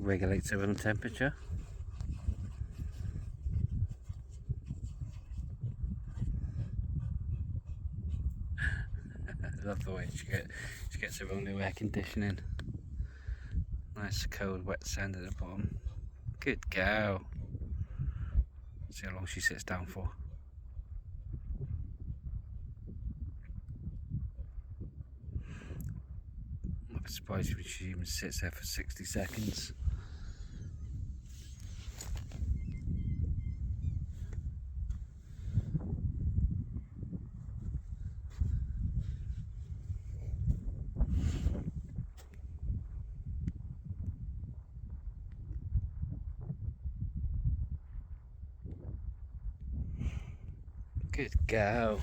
regulates her own temperature. I love the way she gets her own new air conditioning. Nice cold wet sand at the bottom. Good girl. See how long she sits down for. I'd be surprised if she even sits there for 60 seconds. Good girl.